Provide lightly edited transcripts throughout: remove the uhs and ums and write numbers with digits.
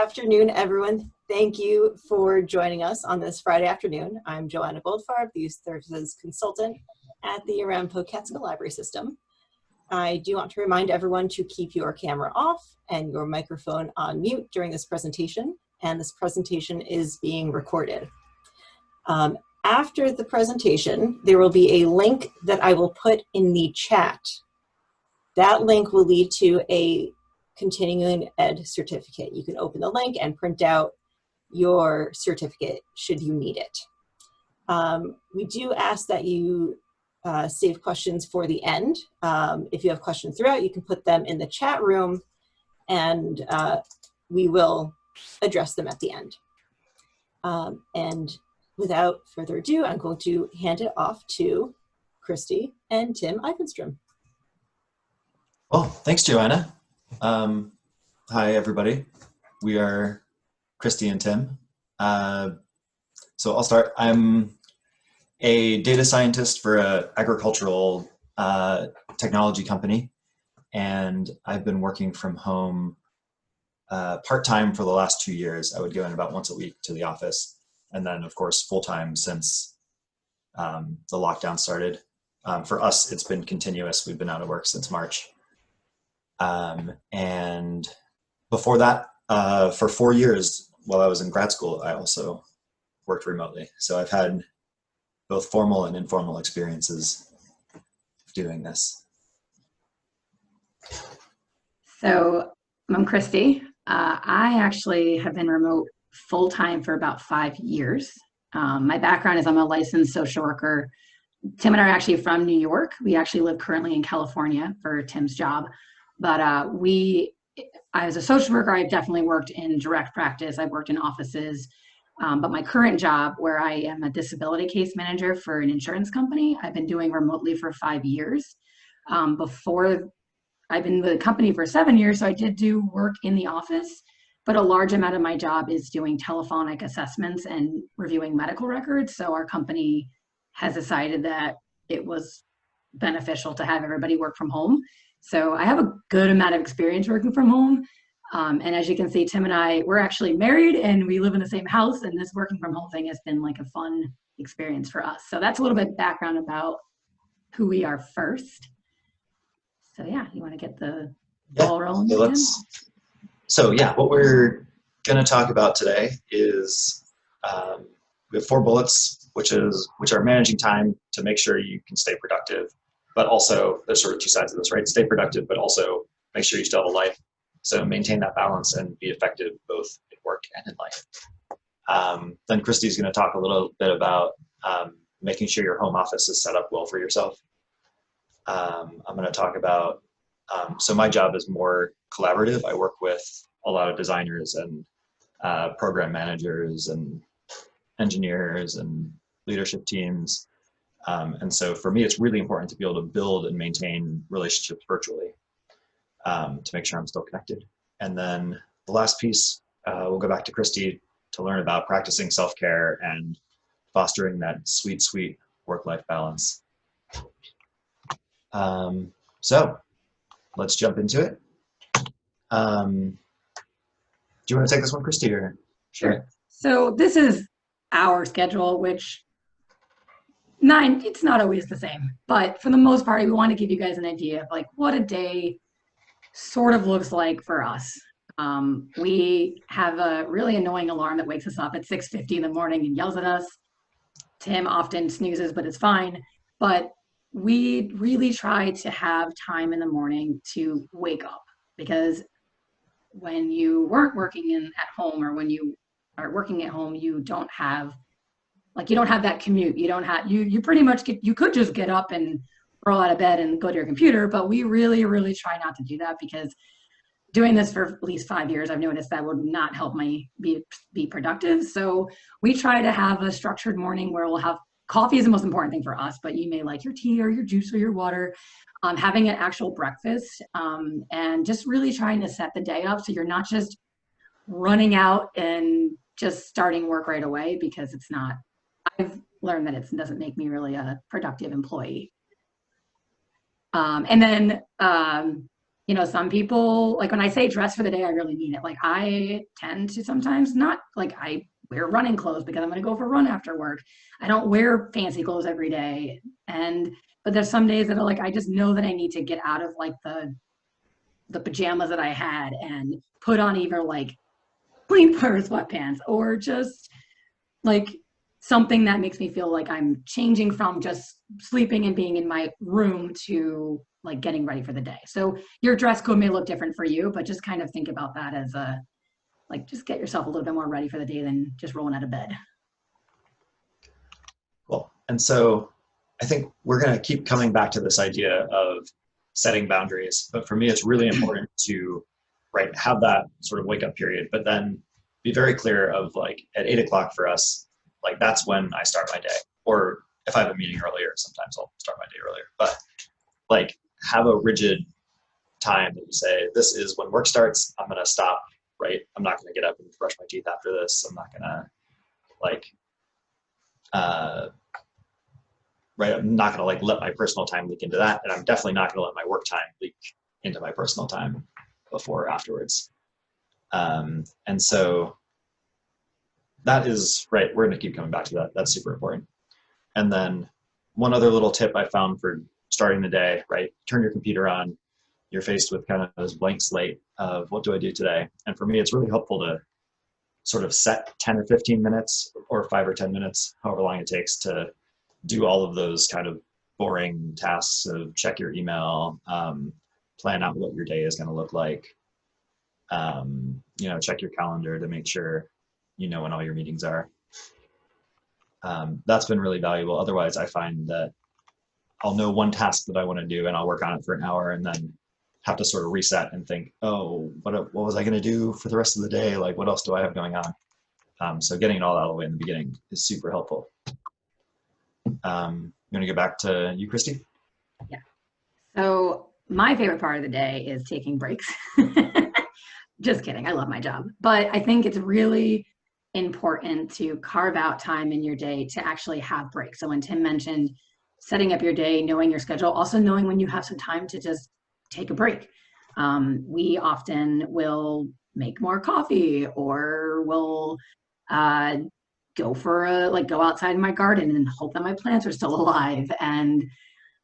afternoon, everyone. Thank you for joining us on this Friday afternoon. I'm Joanna Goldfarb, the Youth Services Consultant at the Aramco Catskill Library System. I do want to remind everyone to keep your camera off and your microphone on mute during this presentation, and this presentation is being recorded. After the presentation, there will be a link that I will put in the chat. That link will lead to a continuing ed certificate. You can open the link and print out your certificate should you need it. We do ask that you save questions for the end. If you have questions throughout, you can put them in the chat room and we will address them at the end. And without further ado, I'm going to hand it off to Christy and Tim Eifenstrom. Well, thanks, Joanna. Hi, everybody. We are Christy and Tim. So I'll start. I'm a data scientist for an agricultural technology company, and I've been working from home part-time for the last 2 years. I would go in about once a week to the office, and then, of course, full-time since the lockdown started. For us, it's been continuous. We've been out of work since March. And before that, for 4 years while I was in grad school, I also worked remotely. So I've had both formal and informal experiences of doing this. So I'm Christy. I actually have been remote full-time for about 5 years. My background is I'm a licensed social worker. Tim and I are actually from New York. We actually live currently in California for Tim's job. But as a social worker, I've definitely worked in direct practice. I've worked in offices. But my current job, where I am a disability case manager for an insurance company, I've been doing remotely for 5 years. Before, I've been with the company for 7 years, so I did do work in the office. But a large amount of my job is doing telephonic assessments and reviewing medical records. So our company has decided that it was beneficial to have everybody work from home. So I have a good amount of experience working from home. And as you can see, Tim and I, we're actually married and we live in the same house, and this working from home thing has been like a fun experience for us. So that's a little bit of background about who we are first. So yeah, you want to get the ball rolling? So yeah, what we're going to talk about today is we have 4 bullets, which are managing time to make sure you can stay productive. But also, there's sort of 2 sides of this, right? Stay productive, but also make sure you still have a life. So maintain that balance and be effective both in work and in life. Then Christy's going to talk a little bit about making sure your home office is set up well for yourself. I'm going to talk about, so my job is more collaborative. I work with a lot of designers and program managers and engineers and leadership teams. And so for me, it's really important to be able to build and maintain relationships virtually to make sure I'm still connected. And then the last piece, we'll go back to Christy to learn about practicing self-care and fostering that sweet, sweet work-life balance. So let's jump into it. Do you want to take this one, Christy? Or? Sure. So this is our schedule, which it's not always the same, but for the most part, we want to give you guys an idea of like what a day sort of looks like for us. We have a really annoying alarm that wakes us up at 6:50 in the morning and yells at us. Tim often snoozes, but it's fine. But we really try to have time in the morning to wake up, because when you weren't working at home, or when you are working at home, you don't have that commute. You pretty much you could just get up and roll out of bed and go to your computer, but we really, really try not to do that, because doing this for at least 5 years, I've noticed that would not help me be productive. So we try to have a structured morning where we'll have coffee is the most important thing for us, but you may like your tea or your juice or your water, having an actual breakfast, and just really trying to set the day up so you're not just running out and just starting work right away, because I've learned that it doesn't make me really a productive employee. And then you know, some people, like when I say dress for the day, I really mean it. Like I tend to sometimes not, like I wear running clothes because I'm going to go for a run after work. I don't wear fancy clothes every day. But there's some days that are like, I just know that I need to get out of like the pajamas that I had and put on either like clean pair of sweatpants or just like something that makes me feel like I'm changing from just sleeping and being in my room to like getting ready for the day. So your dress code may look different for you, but just kind of think about that as a, like, just get yourself a little bit more ready for the day than just rolling out of bed. Cool. And so I think we're going to keep coming back to this idea of setting boundaries. But for me, it's really important to, right, have that sort of wake up period, but then be very clear of like at 8 o'clock for us, like that's when I start my day. Or if I have a meeting earlier, sometimes I'll start my day earlier. But like have a rigid time that you say, this is when work starts, I'm going to stop, right? I'm not going to get up and brush my teeth after this. I'm not going to like, right, I'm not going to like let my personal time leak into that. And I'm definitely not going to let my work time leak into my personal time before or afterwards. And so that is, right, we're going to keep coming back to that. That's super important. And then one other little tip I found for starting the day, right, turn your computer on. You're faced with kind of this blank slate of what do I do today? And for me, it's really helpful to sort of set 10 or 15 minutes or 5 or 10 minutes, however long it takes to do all of those kind of boring tasks of check your email, plan out what your day is going to look like, you know, check your calendar to make sure you know when all your meetings are. That's been really valuable. Otherwise, I find that I'll know one task that I want to do and I'll work on it for an hour and then have to sort of reset and think, oh, what was I going to do for the rest of the day? Like, what else do I have going on? So getting it all out of the way in the beginning is super helpful. You want to get back to you, Christy? Yeah. So my favorite part of the day is taking breaks. Just kidding. I love my job. But I think it's really important to carve out time in your day to actually have breaks. So when Tim mentioned setting up your day, knowing your schedule, also knowing when you have some time to just take a break. We often will make more coffee or we'll go for go outside in my garden and hope that my plants are still alive. And,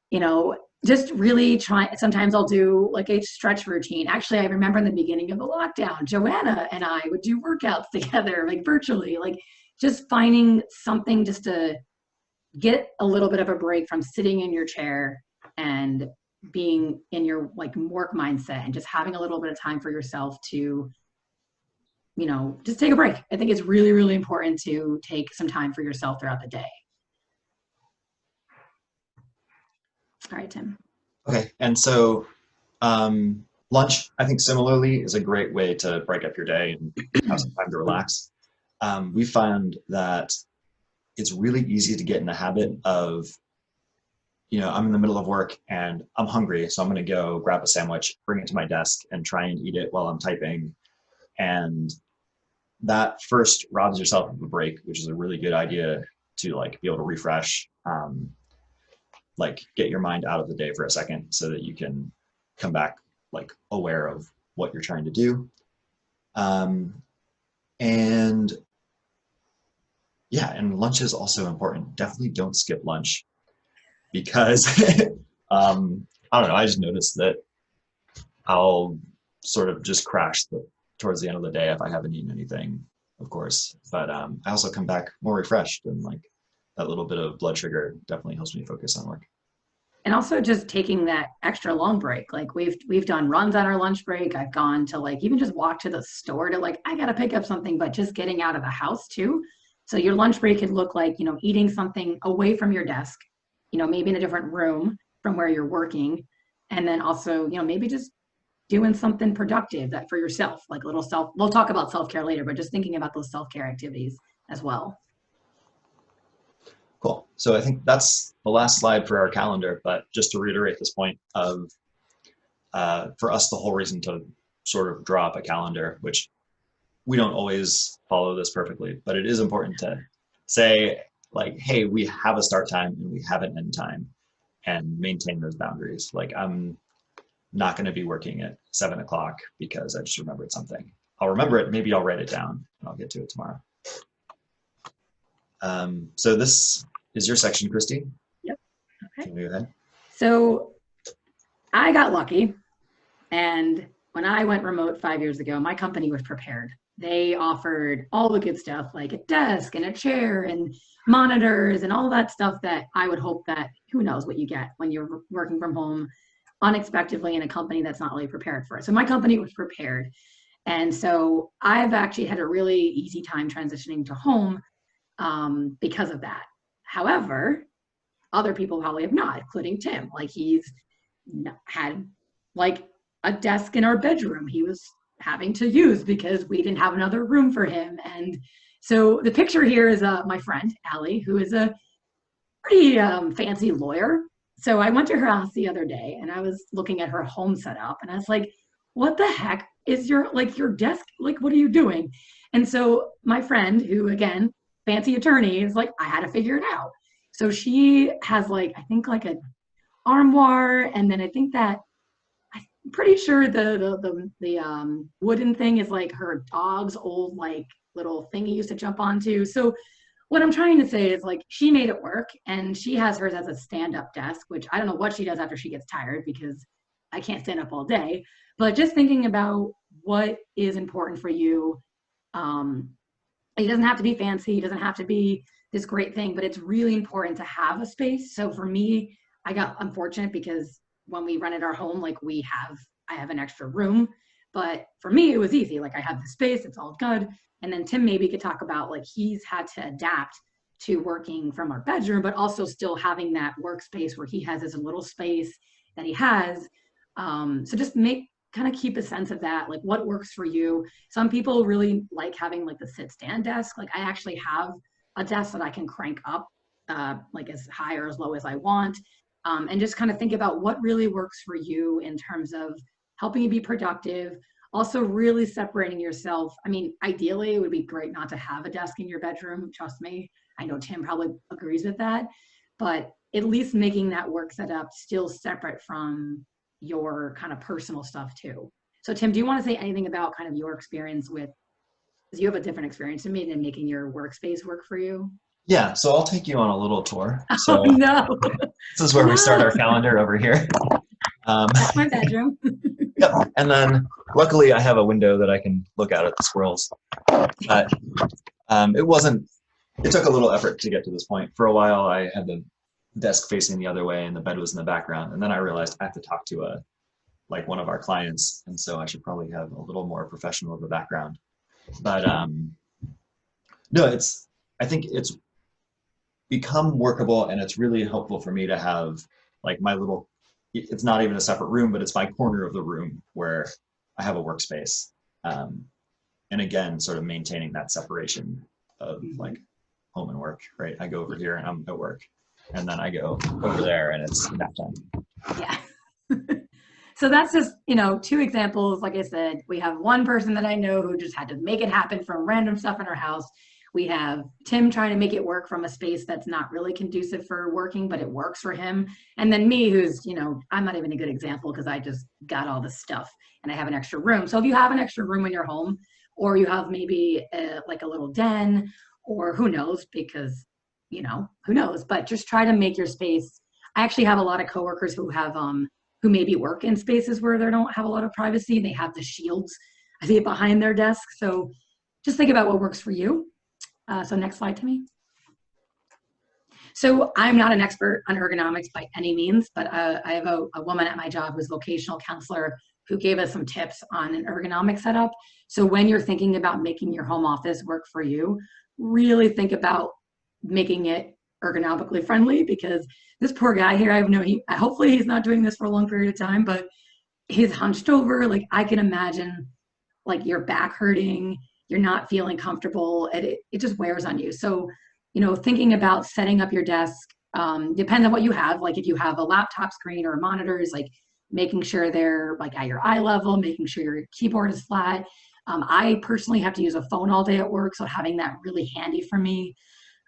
you know, just really try. Sometimes I'll do like a stretch routine. Actually, I remember in the beginning of the lockdown, Joanna and I would do workouts together, like virtually, like just finding something just to get a little bit of a break from sitting in your chair and being in your like work mindset and just having a little bit of time for yourself to, you know, just take a break. I think it's really, really important to take some time for yourself throughout the day. All right, Tim. Okay, and so lunch, I think similarly, is a great way to break up your day and have some time to relax. We found that it's really easy to get in the habit of, you know, I'm in the middle of work and I'm hungry, so I'm going to go grab a sandwich, bring it to my desk, and try and eat it while I'm typing. And that first robs yourself of a break, which is a really good idea to like be able to refresh, like get your mind out of the day for a second so that you can come back like aware of what you're trying to do. And yeah, and lunch is also important. Definitely don't skip lunch because I don't know, I just noticed that I'll sort of just crash towards the end of the day if I haven't eaten anything, of course. But I also come back more refreshed, and like that little bit of blood sugar definitely helps me focus on work. And also just taking that extra long break. Like we've done runs on our lunch break. I've gone to like even just walk to the store to like, I got to pick up something, but just getting out of the house too. So your lunch break could look like, you know, eating something away from your desk, you know, maybe in a different room from where you're working. And then also, you know, maybe just doing something productive that for yourself, like a little we'll talk about self-care later, but just thinking about those self-care activities as well. Cool. So I think that's the last slide for our calendar, but just to reiterate this point of, for us, the whole reason to sort of draw up a calendar, which we don't always follow this perfectly, but it is important to say like, hey, we have a start time and we have an end time, and maintain those boundaries. Like not going to be working at 7 o'clock because I just remembered something. I'll remember it, maybe I'll write it down and I'll get to it tomorrow. So this is your section, Christy. Yep. Okay. Can you go ahead? So I got lucky, and when I went remote 5 years ago, my company was prepared. They offered all the good stuff, like a desk and a chair and monitors and all that stuff that I would hope that, who knows what you get when you're working from home unexpectedly in a company that's not really prepared for it. So my company was prepared. And so I've actually had a really easy time transitioning to home because of that. However, other people probably have not, including Tim. Like, he's had like a desk in our bedroom he was having to use because we didn't have another room for him. And so the picture here is my friend, Allie, who is a pretty fancy lawyer. So I went to her house the other day and I was looking at her home setup and I was like, what the heck is your desk? Like, what are you doing? And so my friend, who again, fancy attorney, is like, I had to figure it out. So she has like, I think like an armoire, and then I think that I'm pretty sure the wooden thing is like her dog's old like little thing he used to jump onto. So what I'm trying to say is, like, she made it work, and she has hers as a stand-up desk, which I don't know what she does after she gets tired because I can't stand up all day. But just thinking about what is important for you. It doesn't have to be fancy. It doesn't have to be this great thing, but it's really important to have a space. So for me, I got unfortunate because when we rented our home, like I have an extra room, but for me, it was easy. Like, I have the space, it's all good. And then Tim maybe could talk about, like, he's had to adapt to working from our bedroom, but also still having that workspace where he has his little space that he has. So just kind of keep a sense of that, like what works for you. Some people really like having like the sit stand desk. Like, I actually have a desk that I can crank up like as high or as low as I want. And just kind of think about what really works for you in terms of helping you be productive. Also really separating yourself. I mean, ideally it would be great not to have a desk in your bedroom. Trust me. I know Tim probably agrees with that, but at least making that work setup still separate from your kind of personal stuff too. So Tim, do you want to say anything about kind of your experience with, because you have a different experience than me in making your workspace work for you? Yeah, so I'll take you on a little tour. Oh, no. This is where we start our calendar over here. That's my bedroom. Yep, and then luckily I have a window that I can look out at the squirrels. But it took a little effort to get to this point. For a while I had the desk facing the other way and the bed was in the background, and then I realized I have to talk to one of our clients, and so I should probably have a little more professional of a background. But no, I think it's become workable, and it's really helpful for me to have like my little, it's not even a separate room, but it's my corner of the room where I have a workspace. And again, sort of maintaining that separation of like home and work, right? I go over here and I'm at work, and then I go over there and it's nap time. Yeah. So that's just, two examples. Like I said, we have one person that I know who just had to make it happen from random stuff in her house. We have Tim trying to make it work from a space that's not really conducive for working, but it works for him. And then me, who's, I'm not even a good example because I just got all this stuff and I have an extra room. So if you have an extra room in your home, or you have maybe like a little den, or who knows, because, who knows, but just try to make your space. I actually have a lot of coworkers who have, who maybe work in spaces where they don't have a lot of privacy. They have the shields, I see it behind their desk. So just think about what works for you. So next slide, Timmy. So I'm not an expert on ergonomics by any means, but I have a woman at my job who's a vocational counselor who gave us some tips on an ergonomic setup. So when you're thinking about making your home office work for you, really think about making it ergonomically friendly, because this poor guy here, hopefully he's not doing this for a long period of time, but he's hunched over. Like, I can imagine like your back hurting, you're not feeling comfortable, and it just wears on you. So, thinking about setting up your desk, depends on what you have. Like, if you have a laptop screen or monitors, like making sure they're like at your eye level, making sure your keyboard is flat. I personally have to use a phone all day at work, so having that really handy for me.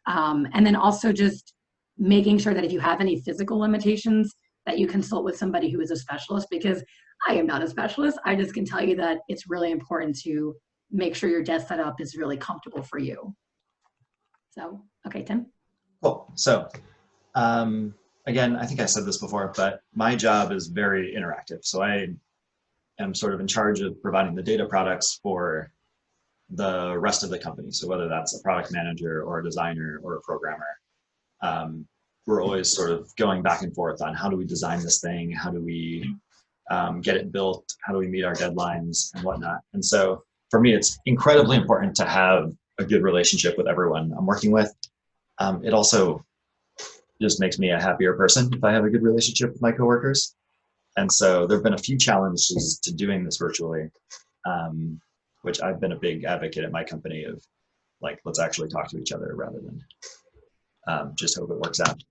And then also just making sure that if you have any physical limitations, that you consult with somebody who is a specialist, because I am not a specialist. I just can tell you that it's really important to make sure your desk setup is really comfortable for you. So, okay, Tim. Cool. So, again, I think I said this before, but my job is very interactive. So I am sort of in charge of providing the data products for the rest of the company. So whether that's a product manager or a designer or a programmer, we're always sort of going back and forth on how do we design this thing? How do we get it built? How do we meet our deadlines and whatnot? And so for me, it's incredibly important to have a good relationship with everyone I'm working with. It also just makes me a happier person if I have a good relationship with my coworkers. And so there've been a few challenges to doing this virtually, which I've been a big advocate at my company of, like, let's actually talk to each other rather than just hope it works out.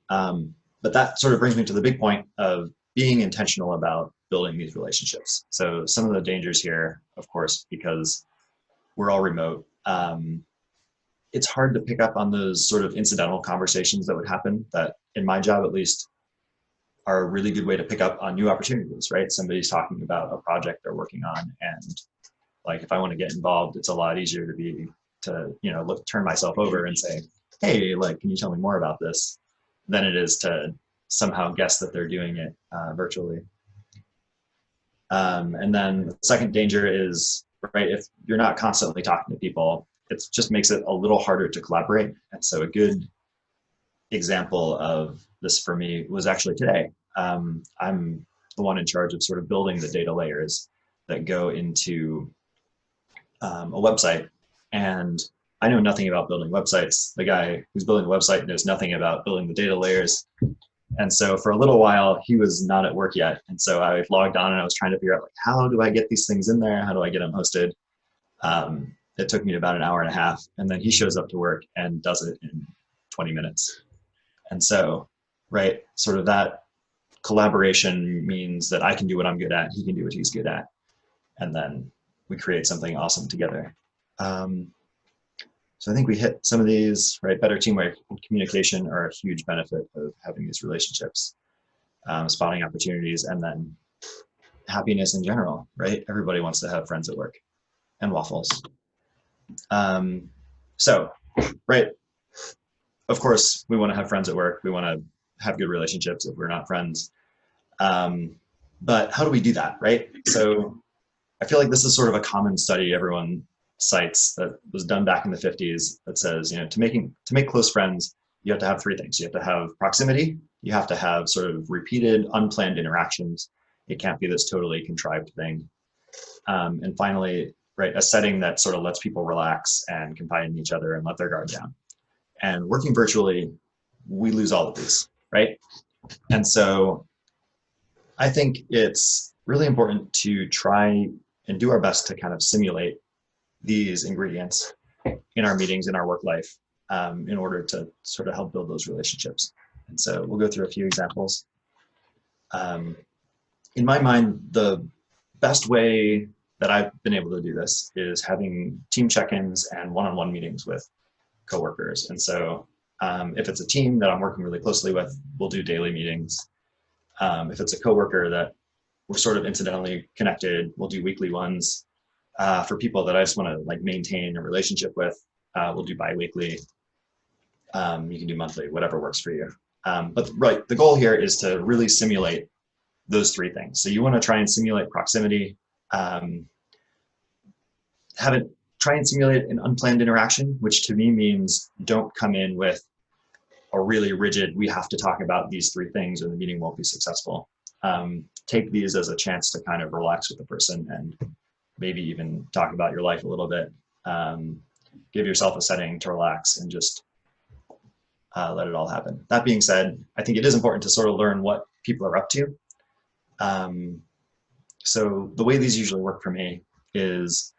But that sort of brings me to the big point of being intentional about building these relationships. So some of the dangers here, of course, because we're all remote, it's hard to pick up on those sort of incidental conversations that would happen that, in my job at least, are a really good way to pick up on new opportunities, right? Somebody's talking about a project they're working on, and like, if I want to get involved, it's a lot easier to turn myself over and say, hey, like, can you tell me more about this, than it is to somehow guess that they're doing it virtually. And then the second danger is, right, if you're not constantly talking to people, it just makes it a little harder to collaborate. And so a good example of this for me was actually today. I'm the one in charge of sort of building the data layers that go into a website. And I know nothing about building websites. The guy who's building the website knows nothing about building the data layers. And so for a little while, he was not at work yet. And so I logged on and I was trying to figure out, like, how do I get these things in there? How do I get them hosted? It took me about an hour and a half. And then he shows up to work and does it in 20 minutes. And so, right, sort of that collaboration means that I can do what I'm good at, he can do what he's good at, and then we create something awesome together. So I think we hit some of these, right? Better teamwork and communication are a huge benefit of having these relationships, spotting opportunities, and then happiness in general, right? Everybody wants to have friends at work and waffles. So, right, of course, we want to have friends at work. We want to have good relationships if we're not friends. But how do we do that, right? So I feel like this is sort of a common study everyone cites that was done back in the 50s that says, to make close friends, you have to have three things. You have to have proximity. You have to have sort of repeated, unplanned interactions. It can't be this totally contrived thing. And finally, right, a setting that sort of lets people relax and confide in each other and let their guard down. And working virtually, we lose all of these, right? And so I think it's really important to try and do our best to kind of simulate these ingredients in our meetings, in our work life, in order to sort of help build those relationships. And so we'll go through a few examples. In my mind, the best way that I've been able to do this is having team check-ins and one-on-one meetings with coworkers. And so if it's a team that I'm working really closely with, we'll do daily meetings. If it's a coworker that we're sort of incidentally connected, we'll do weekly ones. For people that I just want to like maintain a relationship with, we'll do bi-weekly. You can do monthly, whatever works for you. But right, the goal here is to really simulate those three things. So you want to try and simulate proximity, try and simulate an unplanned interaction, which to me means don't come in with a really rigid, we have to talk about these three things or the meeting won't be successful. Take these as a chance to kind of relax with the person and maybe even talk about your life a little bit. Give yourself a setting to relax and just let it all happen. That being said, I think it is important to sort of learn what people are up to. So the way these usually work for me is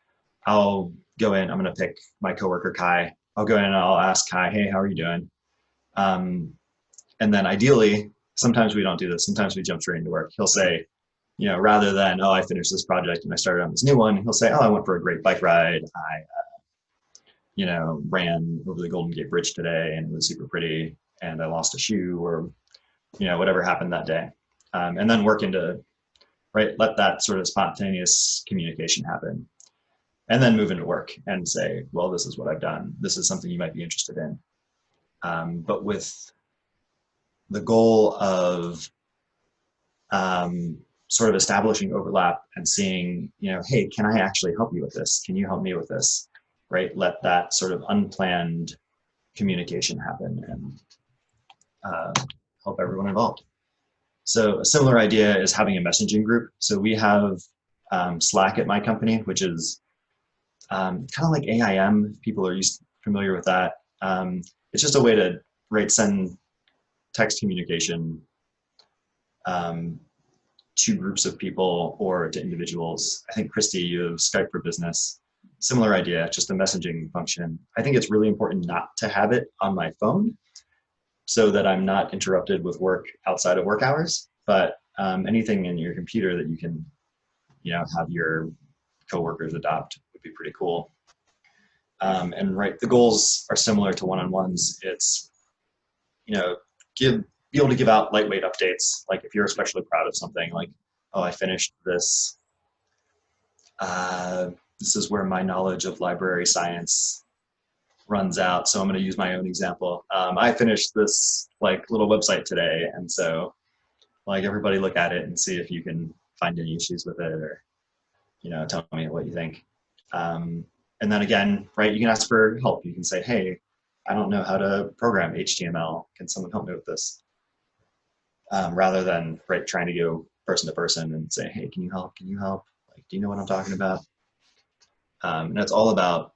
I'll go in, I'm going to pick my coworker, Kai. I'll go in and I'll ask Kai, hey, how are you doing? And then ideally, sometimes we don't do this. Sometimes we jump straight into work. He'll say, rather than, oh, I finished this project and I started on this new one, he'll say, oh, I went for a great bike ride. I, ran over the Golden Gate Bridge today and it was super pretty and I lost a shoe or whatever happened that day, and then work into, right, let that sort of spontaneous communication happen, and then move into work and say, well, this is what I've done. This is something you might be interested in. But with the goal of sort of establishing overlap and seeing, hey, can I actually help you with this? Can you help me with this? Right? Let that sort of unplanned communication happen and help everyone involved. So a similar idea is having a messaging group. So we have Slack at my company, which is kind of like AIM. People are familiar with that. It's just a way to send text communication to groups of people or to individuals. I think, Christy, you have Skype for Business. Similar idea, just a messaging function. I think it's really important not to have it on my phone so that I'm not interrupted with work outside of work hours, but anything in your computer that you can, have your coworkers adopt would be pretty cool. And the goals are similar to one-on-ones. It's, be able to give out lightweight updates. Like if you're especially proud of something, like, oh, I finished this. This is where my knowledge of library science runs out. So I'm going to use my own example. I finished this little website today. And so everybody look at it and see if you can find any issues with it, or, tell me what you think. And then again, you can ask for help. You can say, hey, I don't know how to program HTML. Can someone help me with this? Rather than trying to go person to person and say, hey, can you help? Can you help? Do you know what I'm talking about? And it's all about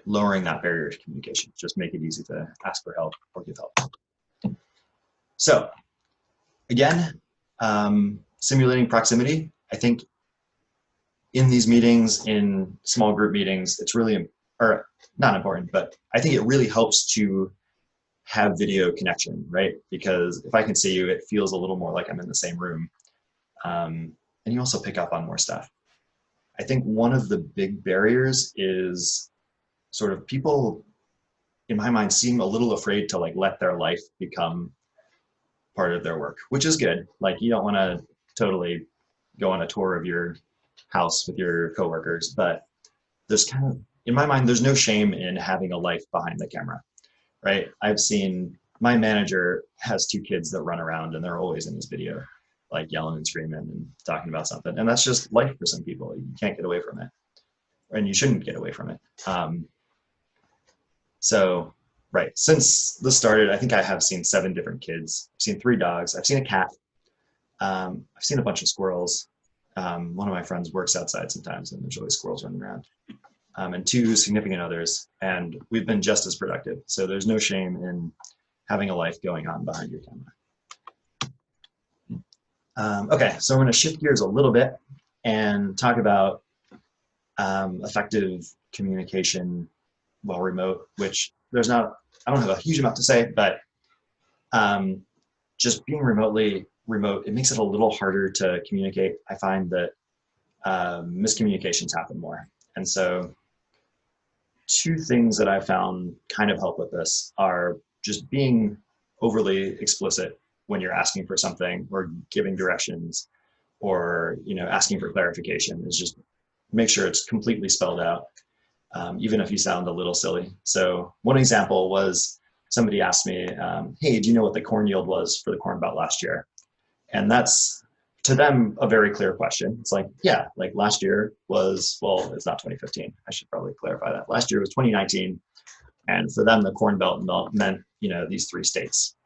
lowering that barrier to communication. Just make it easy to ask for help or give help. So again, simulating proximity. I think in these meetings, in small group meetings, it's really, or not important, but I think it really helps to have video connection, right? Because if I can see you, it feels a little more like I'm in the same room. And you also pick up on more stuff. I think one of the big barriers is sort of people, in my mind, seem a little afraid to let their life become part of their work, which is good. You don't want to totally go on a tour of your house with your coworkers, but there's in my mind, there's no shame in having a life behind the camera. Right? I've seen my manager has 2 kids that run around and they're always in this video, yelling and screaming and talking about something. And that's just life for some people. You can't get away from it, and you shouldn't get away from it. So, since this started, I think I have seen 7 different kids. I've seen 3 dogs. I've seen a cat. I've seen a bunch of squirrels. One of my friends works outside sometimes, and there's always squirrels running around. And 2 significant others, and we've been just as productive. So there's no shame in having a life going on behind your camera. Okay, so I'm going to shift gears a little bit and talk about effective communication while remote, which I don't have a huge amount to say, but just being remote, it makes it a little harder to communicate. I find that miscommunications happen more. And so 2 things that I found kind of help with this are just being overly explicit when you're asking for something or giving directions or, asking for clarification. Is just make sure it's completely spelled out, even if you sound a little silly. So one example was somebody asked me, hey, do you know what the corn yield was for the Corn Belt last year? And that's, to them, a very clear question. It's yeah, last year was, well, it's not 2015. I should probably clarify that. Last year was 2019. And for them, the Corn Belt meant, these 3 states.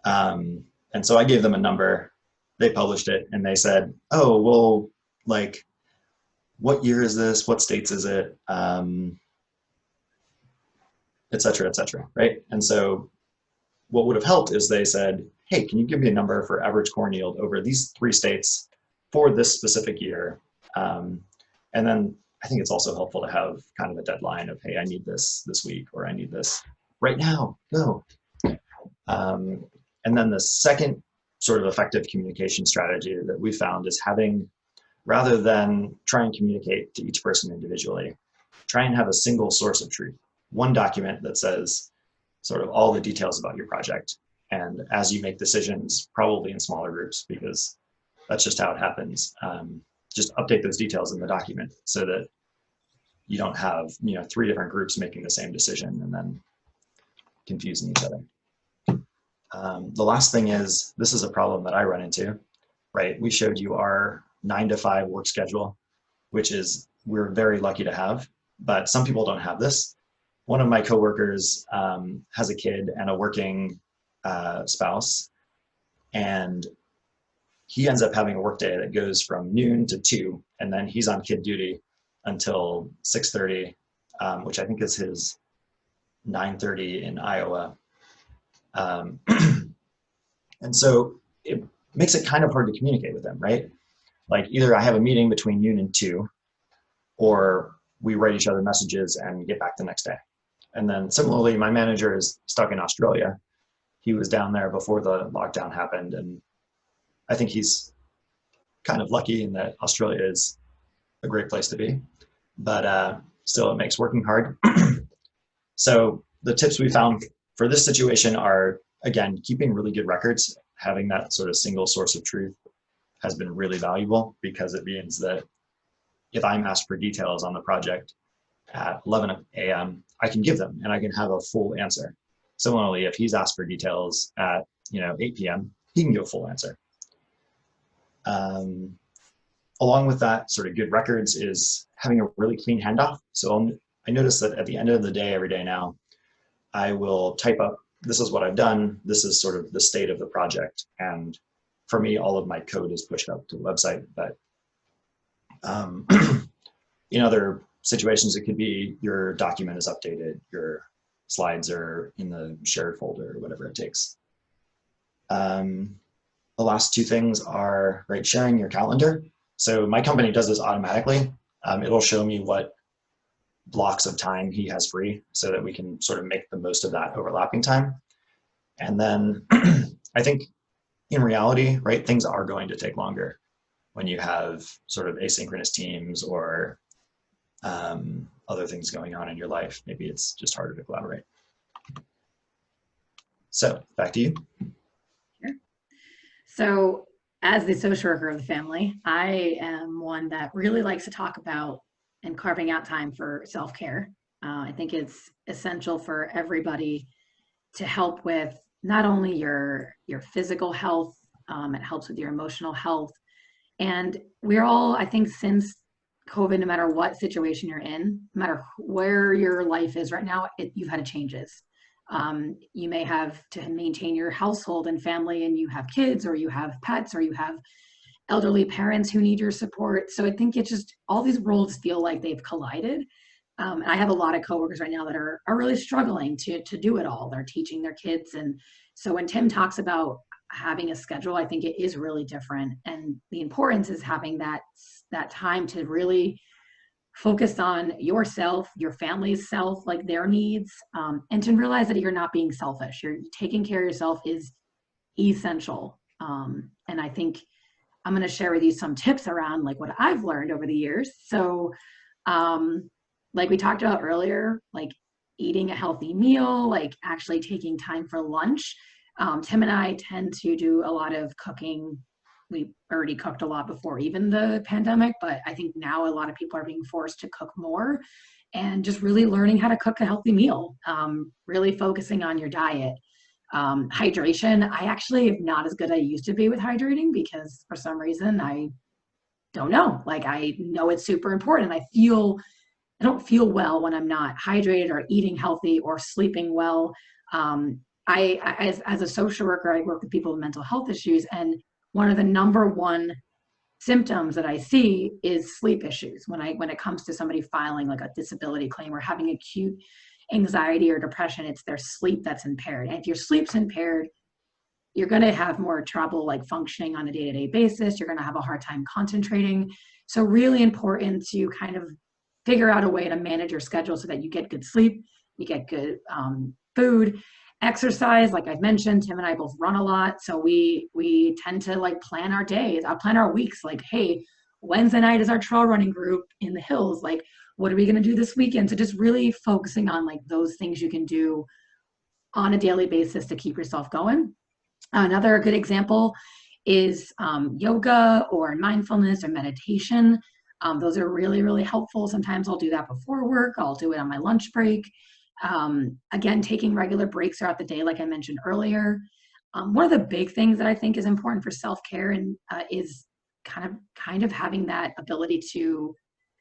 And so I gave them a number. They published it and they said, oh, well, what year is this? What states is it? Et cetera, right? And so what would have helped is they said, hey, can you give me a number for average corn yield over these 3 states for this specific year? And then I think it's also helpful to have kind of a deadline of, hey, I need this week, or I need this right now, go. And then the second sort of effective communication strategy that we found is having, rather than try and communicate to each person individually, try and have a single source of truth, one document that says sort of all the details about your project. And as you make decisions, probably in smaller groups, because that's just how it happens, just update those details in the document so that you don't have, 3 different groups making the same decision and then confusing each other. The last thing is, this is a problem that I run into, right? We showed you our 9 to 5 work schedule, which is, we're very lucky to have, but some people don't have this. One of my coworkers has a kid and a working spouse, and he ends up having a work day that goes from noon to 2, and then he's on kid duty until 6:30, which I think is his 9:30 in Iowa. And so it makes it kind of hard to communicate with them, right? Like, either I have a meeting between noon and 2, or we write each other messages and get back the next day. And then similarly, my manager is stuck in Australia. He was down there before the lockdown happened, and I think he's kind of lucky in that Australia is a great place to be, but still it makes working hard. So the tips we found for this situation are, again, keeping really good records. Having that sort of single source of truth has been really valuable, because it means that if I'm asked for details on the project at 11 a.m., I can give them and I can have a full answer. Similarly, if he's asked for details at 8 p.m., he can give a full answer. Along with that, sort of good records is having a really clean handoff. So I notice that at the end of the day, every day now, I will type up, this is what I've done, this is sort of the state of the project. And for me, all of my code is pushed up to the website. But in other situations, it could be your document is updated, your slides are in the shared folder, or whatever it takes. The last 2 things are, right, sharing your calendar. So my company does this automatically. It'll show me what blocks of time he has free so that we can sort of make the most of that overlapping time. And then I think in reality, right, things are going to take longer when you have sort of asynchronous teams or other things going on in your life. Maybe it's just harder to collaborate. So back to you. Sure. So as the social worker of the family, I am one that really likes to talk about and carving out time for self-care. I think it's essential for everybody to help with not only your physical health, it helps with your emotional health. And we're all, I think, since COVID, no matter what situation you're in, no matter where your life is right now, you've had changes. You may have to maintain your household and family, and you have kids, or you have pets, or you have elderly parents who need your support. So I think it's just, all these worlds feel like they've collided. I have a lot of coworkers right now that are really struggling to do it all. They're teaching their kids. And so when Tim talks about having a schedule, I think it is really different. And the importance is having that time to really focus on yourself, your family's self, like their needs, and to realize that you're not being selfish. You're taking care of yourself is essential. And I think I'm going to share with you some tips around like what I've learned over the years. So like we talked about earlier, like eating a healthy meal, like actually taking time for lunch. Tim and I tend to do a lot of cooking. We already cooked a lot before even the pandemic, but I think now a lot of people are being forced to cook more, and just really learning how to cook a healthy meal, really focusing on your diet. Hydration, I actually am not as good as I used to be with hydrating, because for some reason, I don't know, like I know it's super important. I don't feel well when I'm not hydrated or eating healthy or sleeping well. As a social worker, I work with people with mental health issues, and one of the number one symptoms that I see is sleep issues. When it comes to somebody filing like a disability claim or having acute anxiety or depression, it's their sleep that's impaired. And if your sleep's impaired, you're going to have more trouble like functioning on a day-to-day basis. You're going to have a hard time concentrating. So really important to kind of figure out a way to manage your schedule so that you get good sleep, you get good food. Exercise, like I've mentioned, Tim and I both run a lot. So we tend to like plan our days, plan our weeks, like, hey, Wednesday night is our trail running group in the hills. Like, what are we going to do this weekend? So just really focusing on like those things you can do on a daily basis to keep yourself going. Another good example is yoga or mindfulness or meditation. Those are really, really helpful. Sometimes I'll do that before work. I'll do it on my lunch break. Again, taking regular breaks throughout the day, like I mentioned earlier. One of the big things that I think is important for self-care and is kind of having that ability to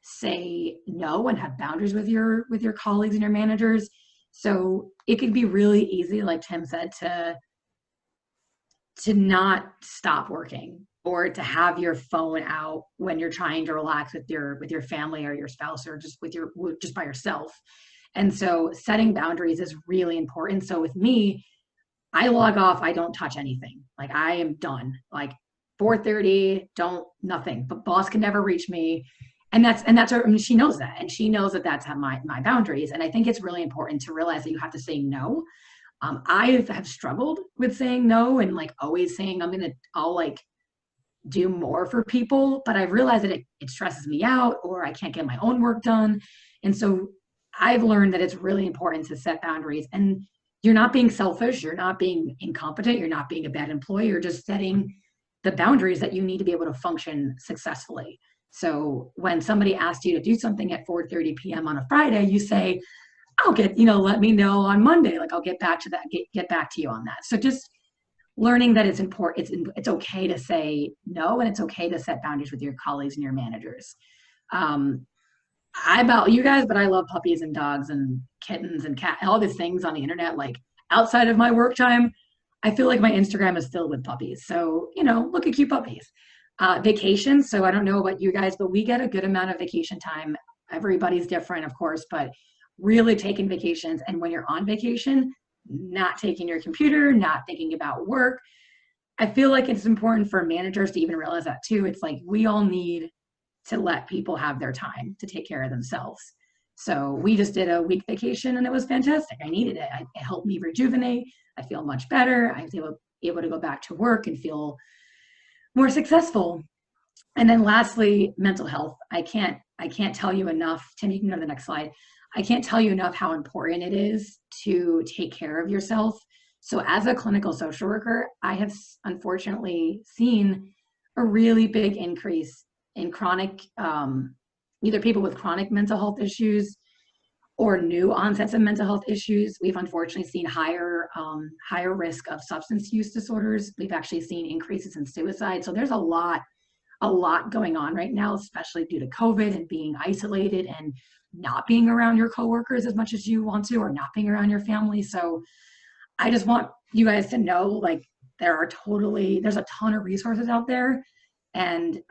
say no and have boundaries with your colleagues and your managers. So it could be really easy, like Tim said, to not stop working or to have your phone out when you're trying to relax with your family or your spouse or just just by yourself. And so setting boundaries is really important. So with me, I log off, I don't touch anything. Like I am done. Like 4:30, nothing. But boss can never reach me. And that's her, I mean, she knows that. And she knows that that's my boundaries. And I think it's really important to realize that you have to say no. I have struggled with saying no and like always saying I'll like do more for people, but I've realized that it stresses me out or I can't get my own work done. And so I've learned that it's really important to set boundaries, and you're not being selfish, you're not being incompetent, you're not being a bad employee, you're just setting the boundaries that you need to be able to function successfully. So when somebody asks you to do something at 4:30 p.m. on a Friday, you say, I'll let me know on Monday, like I'll get back to that, get back to you on that. So just learning that it's important, it's okay to say no, and it's okay to set boundaries with your colleagues and your managers. I about you guys, but I love puppies and dogs and kittens and cat, all these things on the internet. Like outside of my work time, I feel like my Instagram is filled with puppies. So, look at cute puppies. Vacation. So I don't know about you guys, but we get a good amount of vacation time. Everybody's different, of course, but really taking vacations. And when you're on vacation, not taking your computer, not thinking about work. I feel like it's important for managers to even realize that too. It's like we all need to let people have their time to take care of themselves. So we just did a week vacation and it was fantastic. I needed it. It helped me rejuvenate. I feel much better. I was able to go back to work and feel more successful. And then lastly, mental health. I can't tell you enough. Tim, you can go to the next slide. I can't tell you enough how important it is to take care of yourself. So as a clinical social worker, I have unfortunately seen a really big increase in chronic, either people with chronic mental health issues or new onsets of mental health issues. We've unfortunately seen higher risk of substance use disorders. We've actually seen increases in suicide. So there's a lot going on right now, especially due to COVID and being isolated and not being around your coworkers as much as you want to, or not being around your family. So I just want you guys to know, like, there's a ton of resources out there. And,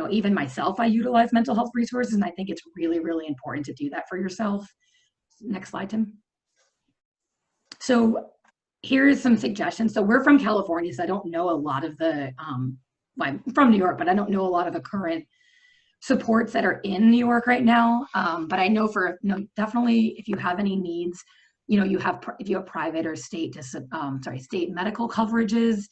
even myself, I utilize mental health resources, and I think it's really, really important to do that for yourself. Next slide, Tim. So here's some suggestions. So we're from California, so I don't know a lot of the, I'm from New York, but I don't know a lot of the current supports that are in New York right now. But I know definitely if you have any needs, if you have private or state medical coverages.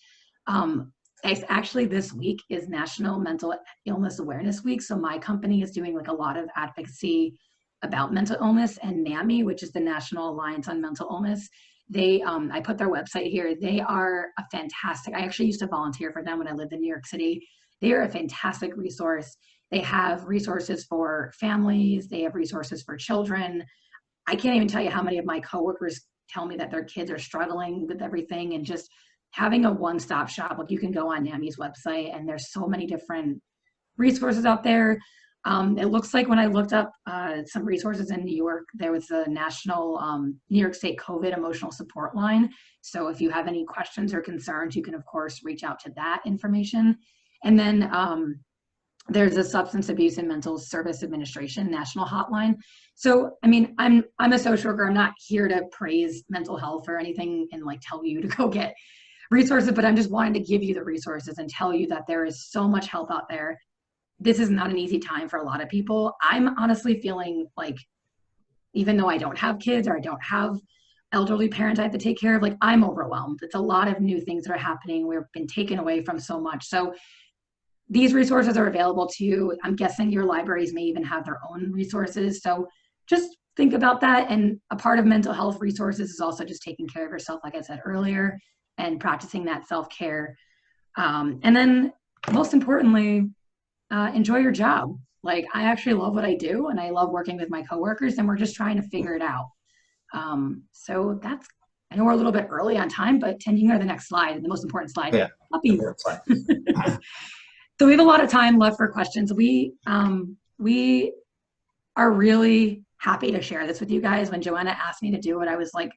Actually, this week is National Mental Illness Awareness Week. So my company is doing like a lot of advocacy about mental illness, and NAMI, which is the National Alliance on Mental Illness. I put their website here. They are a fantastic, I actually used to volunteer for them when I lived in New York City. They are a fantastic resource. They have resources for families. They have resources for children. I can't even tell you how many of my coworkers tell me that their kids are struggling with everything, and just having a one-stop shop. Like, you can go on NAMI's website and there's so many different resources out there. It looks like when I looked up some resources in New York, there was a national New York State COVID emotional support line. So if you have any questions or concerns, you can of course reach out to that information. And then there's a Substance Abuse and Mental Service Administration national hotline. So, I mean, I'm a social worker. I'm not here to praise mental health or anything and like tell you to go get resources, but I'm just wanting to give you the resources and tell you that there is so much help out there. This is not an easy time for a lot of people. I'm honestly feeling like, even though I don't have kids or I don't have elderly parents I have to take care of, like, I'm overwhelmed. It's a lot of new things that are happening. We've been taken away from so much. So these resources are available to you. I'm guessing your libraries may even have their own resources. So just think about that. And a part of mental health resources is also just taking care of yourself, like I said earlier. and practicing that self-care. And then most importantly, enjoy your job. Like, I actually love what I do, and I love working with my coworkers, and we're just trying to figure it out. So that's, I know we're a little bit early on time, but Tim, you can go to the next slide, the most important slide. Yeah. Puppies. So we have a lot of time left for questions. We are really happy to share this with you guys. When Joanna asked me to do it, I was like,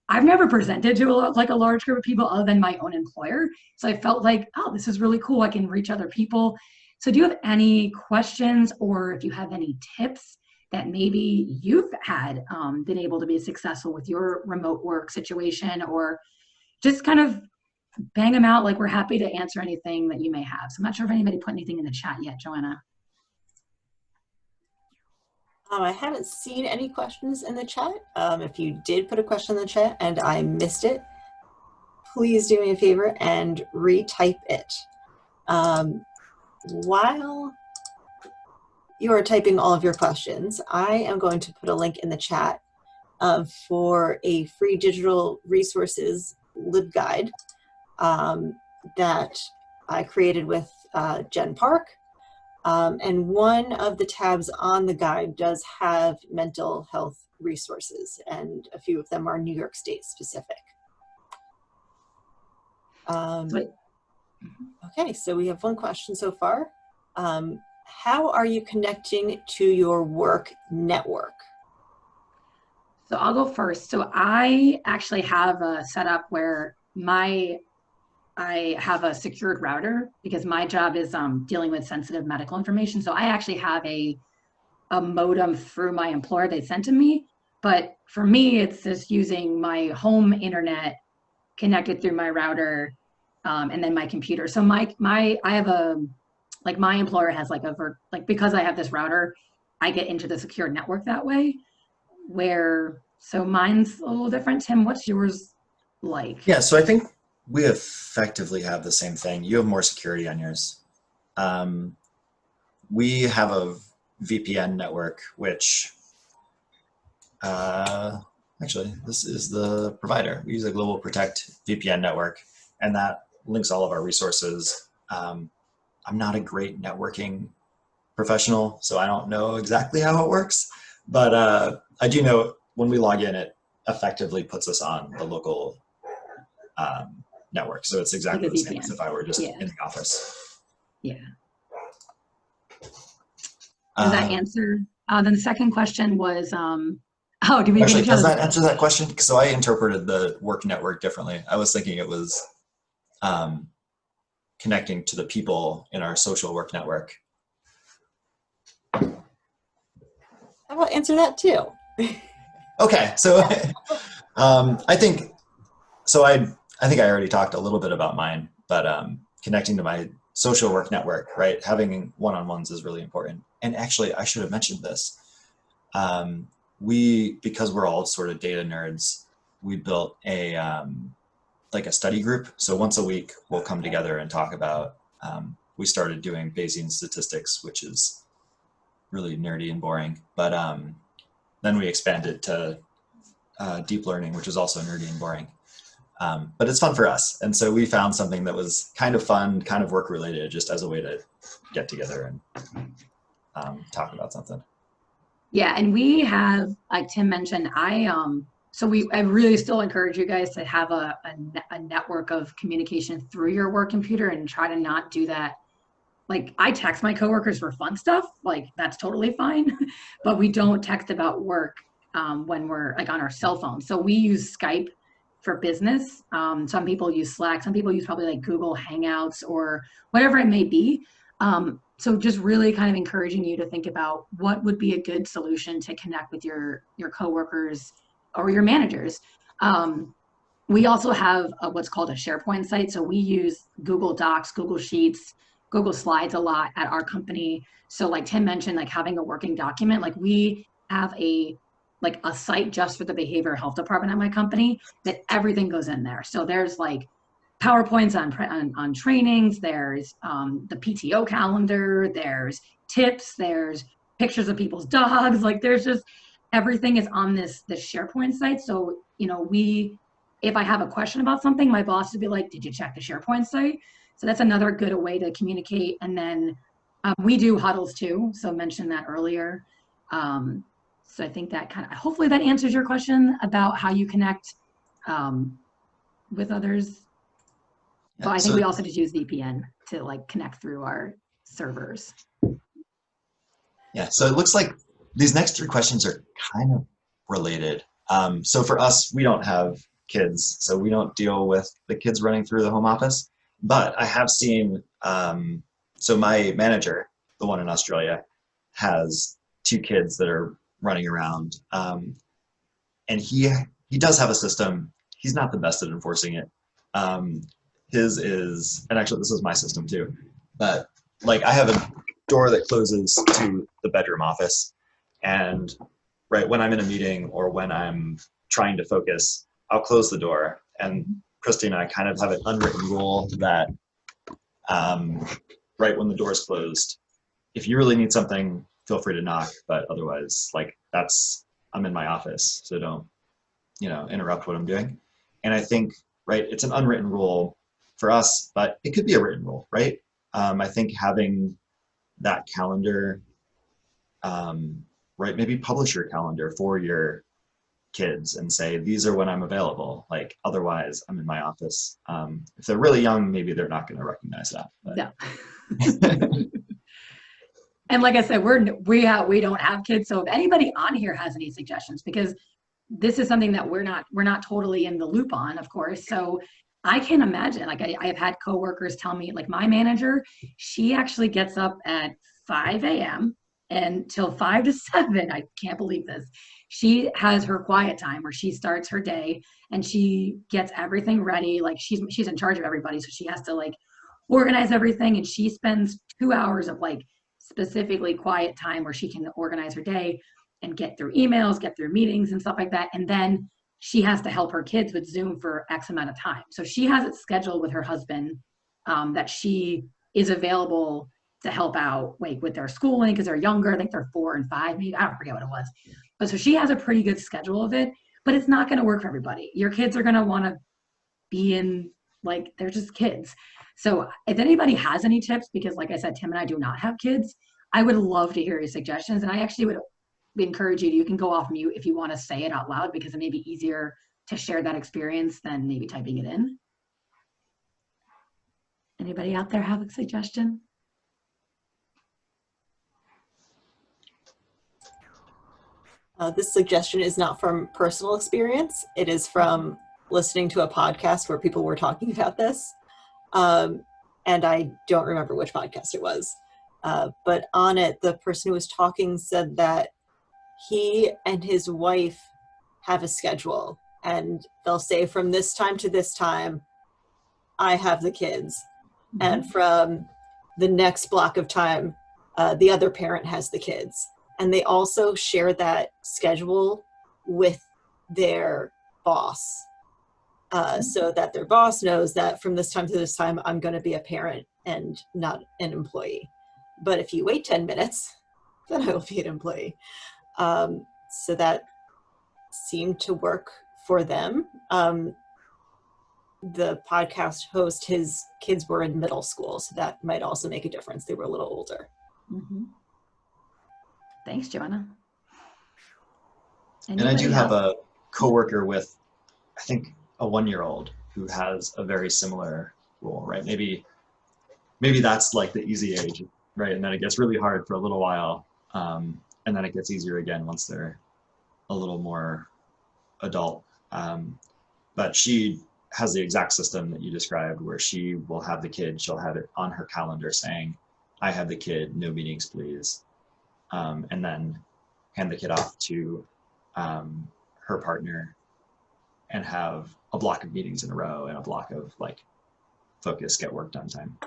I've never presented to a large group of people other than my own employer. So I felt like, oh, this is really cool. I can reach other people. So do you have any questions, or if you have any tips that maybe you've had been able to be successful with your remote work situation, or just kind of bang them out? Like, we're happy to answer anything that you may have. So I'm not sure if anybody put anything in the chat yet, Joanna. I haven't seen any questions in the chat. If you did put a question in the chat and I missed it, please do me a favor and retype it. While you are typing all of your questions, I am going to put a link in the chat for a free digital resources LibGuide that I created with Jen Park. And one of the tabs on the guide does have mental health resources, and a few of them are New York State specific. Okay, so we have one question so far. How are you connecting to your work network? So I'll go first. So I actually have a setup where I have a secured router, because my job is dealing with sensitive medical information. So I actually have a modem through my employer they sent to me. But for me, it's just using my home internet connected through my router, and then my computer. So I have my employer has because I have this router, I get into the secure network that way. So mine's a little different. Tim, what's yours like? Yeah, so I think we effectively have the same thing. You have more security on yours. We have a VPN network, which actually, this is the provider. We use a Global Protect VPN network, and that links all of our resources. I'm not a great networking professional, so I don't know exactly how it works, but I do know when we log in, it effectively puts us on the local network. So it's exactly the same as if I were just in the office. Yeah. Does that answer? Then the second question was, do we actually, does that answer that question? So I interpreted the work network differently. I was thinking it was connecting to the people in our social work network. How about answer that too? Okay, so I think I already talked a little bit about mine, but connecting to my social work network, right? Having one-on-ones is really important. And actually, I should have mentioned this. Because we're all sort of data nerds, we built a study group. So once a week, we'll come together and talk about, we started doing Bayesian statistics, which is really nerdy and boring. But then we expanded to deep learning, which is also nerdy and boring. But it's fun for us. And so we found something that was kind of fun, kind of work related, just as a way to get together and talk about something. Yeah, and we have, like Tim mentioned, I really still encourage you guys to have a network of communication through your work computer, and try to not do that. Like, I text my coworkers for fun stuff, like that's totally fine, but we don't text about work when we're like on our cell phone. So we use Skype for business. Some people use Slack, some people use probably like Google Hangouts or whatever it may be. So just really kind of encouraging you to think about what would be a good solution to connect with your coworkers or your managers. We also have what's called a Sharepoint site. So we use Google Docs, Google Sheets, Google Slides a lot at our company. So like Tim mentioned, like having a working document, like we have a site just for the behavioral health department at my company that everything goes in there. So there's like PowerPoints on trainings, there's the PTO calendar, there's tips, there's pictures of people's dogs, like there's just, everything is on this SharePoint site. So, we if I have a question about something, my boss would be like, did you check the SharePoint site? So that's another good way to communicate. And then we do huddles too. So I mentioned that earlier. So I think that hopefully that answers your question about how you connect with others. But I think we also just use VPN to like connect through our servers. Yeah, so it looks like these next 3 questions are kind of related. So for us, we don't have kids, so we don't deal with the kids running through the home office. But I have seen, so my manager, the one in Australia, has 2 kids that are running around. And he does have a system. He's not the best at enforcing it. His is, and actually this is my system too, but like I have a door that closes to the bedroom office, and right when I'm in a meeting or when I'm trying to focus, I'll close the door. And Christy and I kind of have an unwritten rule that right when the door is closed, if you really need something, feel free to knock, but otherwise, like I'm in my office, so don't, interrupt what I'm doing. And I think, right, it's an unwritten rule for us, but it could be a written rule, right? I think having that calendar, right, maybe publish your calendar for your kids and say, these are when I'm available. Like, otherwise, I'm in my office. If they're really young, maybe they're not going to recognize that. But. No. And like I said, we don't have kids. So if anybody on here has any suggestions, because this is something that we're not totally in the loop on, of course. So I can imagine, like I've had coworkers tell me, like my manager, she actually gets up at 5 a.m. and till 5 to 7. I can't believe this. She has her quiet time where she starts her day and she gets everything ready. Like she's in charge of everybody. So she has to like organize everything. And she spends 2 hours of like specifically quiet time where she can organize her day and get through emails, get through meetings and stuff like that. And then she has to help her kids with Zoom for X amount of time. So she has it scheduled with her husband that she is available to help out like with their schooling because they're younger. I think they're 4 and 5, maybe. I don't forget what it was. But so she has a pretty good schedule of it, but it's not going to work for everybody. Your kids are going to want to be in, like, they're just kids. So if anybody has any tips, because like I said, Tim and I do not have kids, I would love to hear your suggestions. And I actually would encourage you can go off mute if you want to say it out loud, because it may be easier to share that experience than maybe typing it in. Anybody out there have a suggestion? This suggestion is not from personal experience. It is from listening to a podcast where people were talking about this. And I don't remember which podcast it was. But on it, the person who was talking said that he and his wife have a schedule. And they'll say from this time to this time, I have the kids. Mm-hmm. And from the next block of time, the other parent has the kids. And they also share that schedule with their boss so that their boss knows that from this time to this time, I'm going to be a parent and not an employee. But if you wait 10 minutes, then I will be an employee. So that seemed to work for them. The podcast host, his kids were in middle school, so that might also make a difference. They were a little older. Mm-hmm. Thanks, Joanna. And I do have a coworker with, I think, a 1-year-old who has a very similar rule, right? Maybe that's like the easy age, right? And then it gets really hard for a little while, and then it gets easier again once they're a little more adult. But she has the exact system that you described, where she will have the kid, she'll have it on her calendar saying, I have the kid, no meetings, please. And then hand the kid off to her partner and have a block of meetings in a row and a block of like focus, get work done time.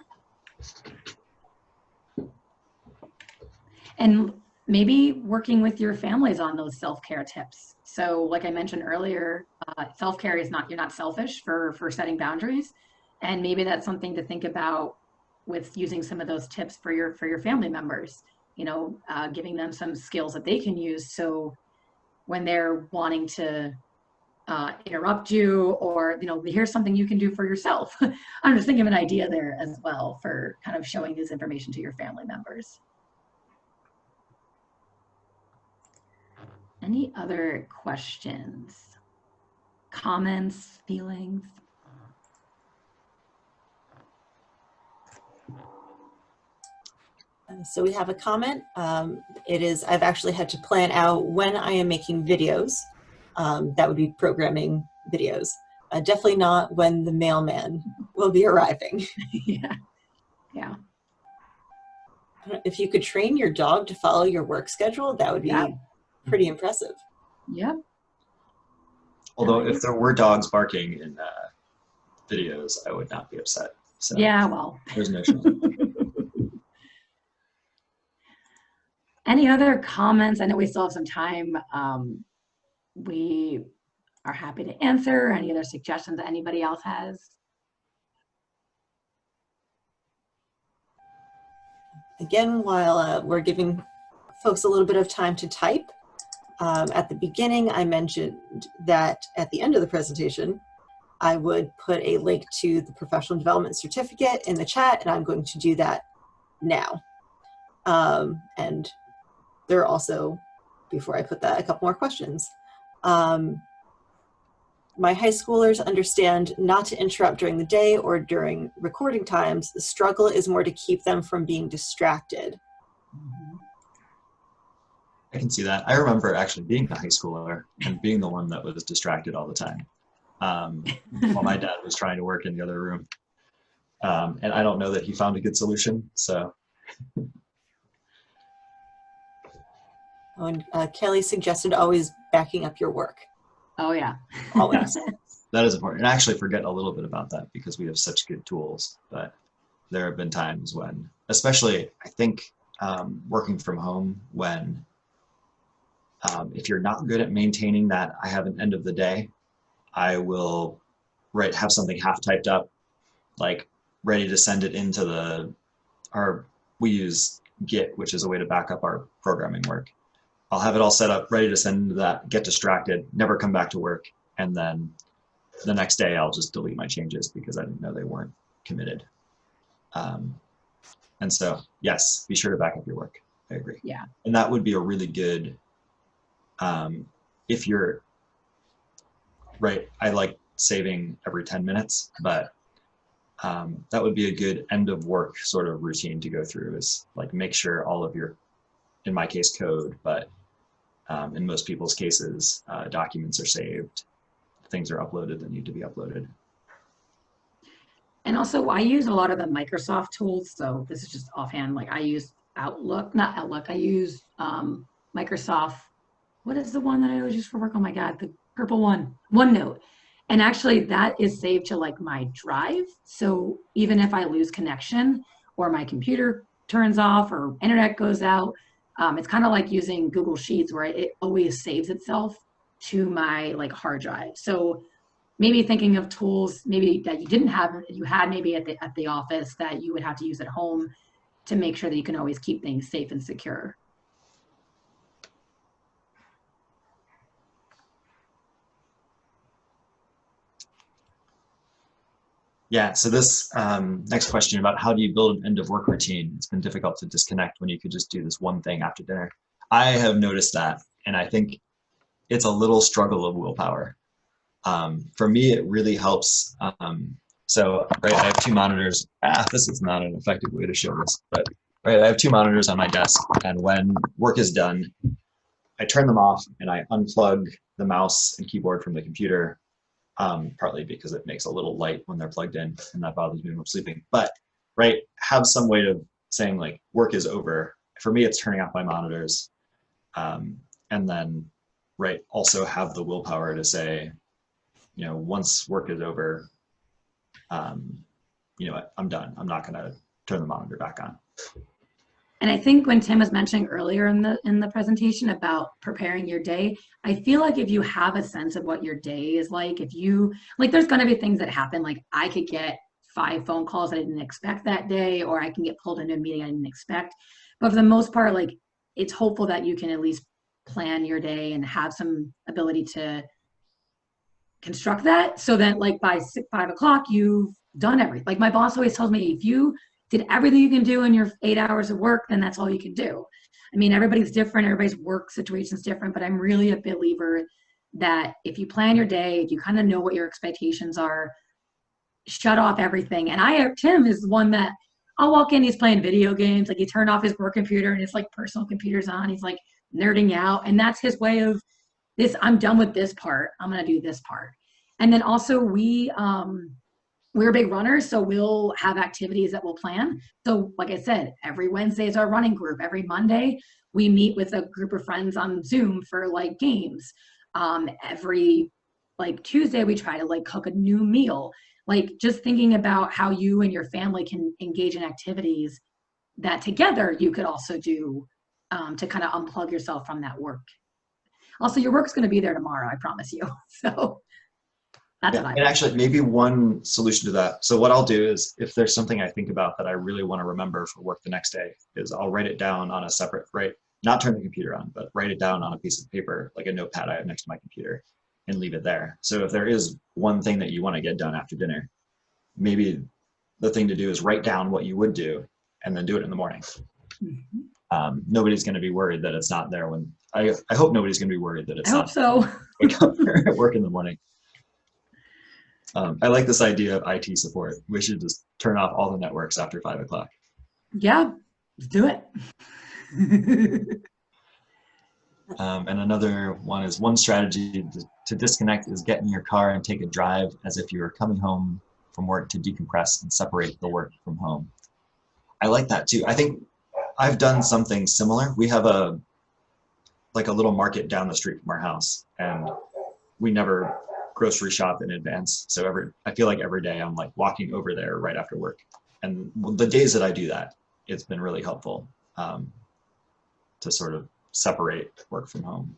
And maybe working with your families on those self-care tips. So like I mentioned earlier, self-care is you're not selfish for setting boundaries. And maybe that's something to think about with using some of those tips for your family members, giving them some skills that they can use. So when they're wanting to interrupt you, or, you know, here's something you can do for yourself. I'm just thinking of an idea there as well for kind of showing this information to your family members. Any other questions, comments, feelings? So we have a comment. I've actually had to plan out when I am making videos. That would be programming videos. Definitely not when the mailman will be arriving. Yeah. Yeah. If you could train your dog to follow your work schedule, that would be pretty impressive. Yep. Although if there were dogs barking in videos, I would not be upset. So yeah, well. There's no shame. Any other comments? I know we still have some time. We are happy to answer any other suggestions that anybody else has. Again, while we're giving folks a little bit of time to type, at the beginning I mentioned that at the end of the presentation, I would put a link to the professional development certificate in the chat, and I'm going to do that now. And there are also, before I put that, a couple more questions. My high schoolers understand not to interrupt during the day or during recording times. The struggle is more to keep them from being distracted. I can see that. I remember actually being a high schooler and being the one that was distracted all the time while my dad was trying to work in the other room. And I don't know that he found a good solution, so. And Kelly suggested always backing up your work. Oh yeah. Always. That is important. And I actually forget a little bit about that because we have such good tools, but there have been times when, especially I think working from home, when if you're not good at maintaining that, I have an end of the day, I will have something half typed up, like ready to send it into we use Git, which is a way to back up our programming work. I'll have it all set up, ready to send into that, get distracted, never come back to work. And then the next day I'll just delete my changes because I didn't know they weren't committed. And so, yes, be sure to back up your work. I agree. Yeah. And that would be a really good, if you're, I like saving every 10 minutes, but that would be a good end of work sort of routine to go through, is like make sure all of your, in my case, code, but in most people's cases, documents are saved, things are uploaded that need to be uploaded. And also I use a lot of the Microsoft tools. So this is just offhand, like I use Outlook, not Outlook, I use Microsoft, what is the one that I always use for work? Oh my God, the purple one, OneNote. And actually that is saved to like my drive. So even if I lose connection or my computer turns off or internet goes out, it's kind of like using Google Sheets where it always saves itself to my like hard drive. So maybe thinking of tools maybe that you didn't have, you had maybe at the office that you would have to use at home to make sure that you can always keep things safe and secure. Yeah, so this next question about how do you build an end of work routine? It's been difficult to disconnect when you could just do this one thing after dinner. I have noticed that, and I think it's a little struggle of willpower. For me, it really helps. So I have two monitors. This is not an effective way to show this, but I have two monitors on my desk, and when work is done, I turn them off and I unplug the mouse and keyboard from the computer. Partly because it makes a little light when they're plugged in, and that bothers me when I'm sleeping. But have some way of saying like work is over. For me, it's turning off my monitors, and then also have the willpower to say, once work is over, I'm done. I'm not going to turn the monitor back on. And I think when Tim was mentioning earlier in the presentation about preparing your day, I feel like if you have a sense of what your day is like, if you, there's going to be things that happen, like I could get 5 phone calls I didn't expect that day, or I can get pulled into a meeting I didn't expect. But for the most part, it's hopeful that you can at least plan your day and have some ability to construct that so that like by 5 o'clock, you've done everything. Like my boss always tells me, if you did everything you can do in your 8 hours of work, then that's all you can do. I mean, everybody's different. Everybody's work situation is different, but I'm really a believer that if you plan your day, if you kind of know what your expectations are, shut off everything. And Tim is one that I'll walk in, he's playing video games. Like he turned off his work computer and his like personal computer's on. He's like nerding out. And that's his way of this. I'm done with this part. I'm going to do this part. And then also we're big runners, so we'll have activities that we'll plan. So like I said, every Wednesday is our running group. Every Monday, we meet with a group of friends on Zoom for like games. Every like Tuesday, we try to like cook a new meal. Like just thinking about how you and your family can engage in activities that together you could also do to kind of unplug yourself from that work. Also, your work's going to be there tomorrow, I promise you. So that's what I and actually, maybe one solution to that. So what I'll do is, if there's something I think about that I really want to remember for work the next day, is I'll write it down on a separate, not turn the computer on, but write it down on a piece of paper, like a notepad I have next to my computer, and leave it there. So if there is one thing that you want to get done after dinner, maybe the thing to do is write down what you would do and then do it in the morning. Mm-hmm. Nobody's going to be worried that it's not there when, I hope nobody's going to be worried that it's not. I hope so. Wake up at work in the morning. I like this idea of IT support. We should just turn off all the networks after 5 o'clock. Yeah, let's do it. And another one is, one strategy to disconnect is get in your car and take a drive as if you were coming home from work to decompress and separate the work from home. I like that too. I think I've done something similar. We have a little market down the street from our house, and we never grocery shop in advance. So I feel like every day I'm like walking over there right after work. And the days that I do that, it's been really helpful to sort of separate work from home.